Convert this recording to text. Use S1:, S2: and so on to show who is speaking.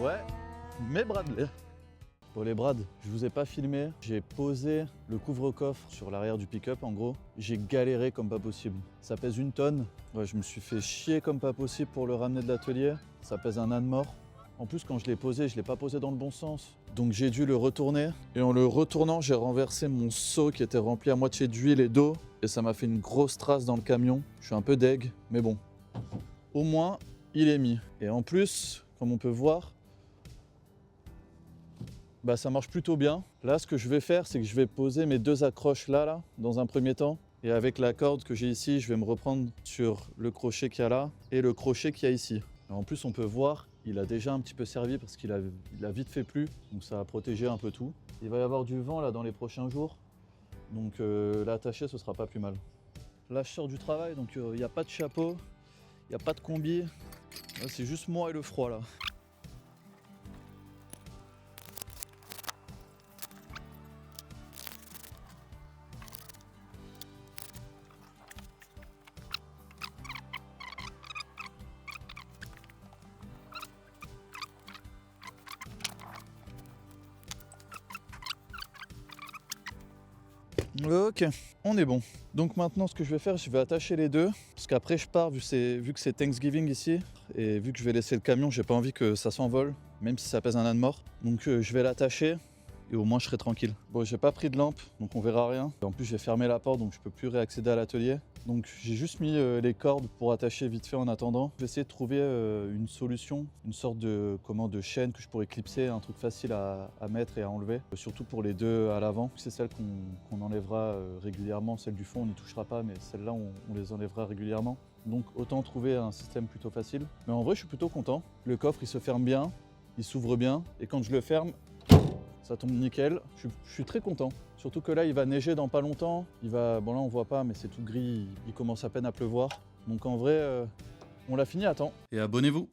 S1: Ouais, mes Bradley. Pour les brades, je vous ai pas filmé, j'ai posé le couvre-coffre sur l'arrière du pick-up en gros. J'ai galéré comme pas possible. Ça pèse 1 tonne. Ouais, je me suis fait chier comme pas possible pour le ramener de l'atelier. Ça pèse un âne mort. En plus, quand je l'ai posé, je l'ai pas posé dans le bon sens. Donc j'ai dû le retourner. Et en le retournant, j'ai renversé mon seau qui était rempli à moitié d'huile et d'eau. Et ça m'a fait une grosse trace dans le camion. Je suis un peu deg, mais bon. Au moins, il est mis. Et en plus, comme on peut voir, bah, ça marche plutôt bien. Là, ce que je vais faire, c'est que je vais poser mes 2 accroches là, dans un premier temps. Et avec la corde que j'ai ici, je vais me reprendre sur le crochet qu'il y a là et le crochet qu'il y a ici. Et en plus, on peut voir, il a déjà un petit peu servi parce qu'il a vite fait plu. Donc ça a protégé un peu tout. Il va y avoir du vent là dans les prochains jours. Donc l'attacher, ce sera pas plus mal. Là, je sors du travail, donc il n'y a pas de chapeau, il n'y a pas de combi. Là, c'est juste moi et le froid là. Ok, on est bon. Donc maintenant, ce que je vais faire, je vais attacher les deux. Parce qu'après, je pars, vu que c'est Thanksgiving ici. Et vu que je vais laisser le camion, j'ai pas envie que ça s'envole. Même si ça pèse un âne mort. Donc je vais l'attacher. Et au moins, je serai tranquille. Bon, j'ai pas pris de lampe, donc on verra rien. Et en plus, j'ai fermé la porte, donc je peux plus réaccéder à l'atelier. Donc j'ai juste mis les cordes pour attacher vite fait en attendant. Je vais essayer de trouver une solution, une sorte de chaîne que je pourrais clipser, un truc facile à mettre et à enlever. Surtout pour les deux à l'avant. C'est celle qu'on enlèvera régulièrement. Celle du fond, on n'y touchera pas, mais celle-là, on les enlèvera régulièrement. Donc autant trouver un système plutôt facile. Mais en vrai, je suis plutôt content. Le coffre, il se ferme bien, il s'ouvre bien. Et quand je le ferme, ça tombe nickel, je suis très content. Surtout que là, il va neiger dans pas longtemps. Bon là on voit pas, mais c'est tout gris, il commence à peine à pleuvoir. Donc en vrai, on l'a fini à temps. Et abonnez-vous!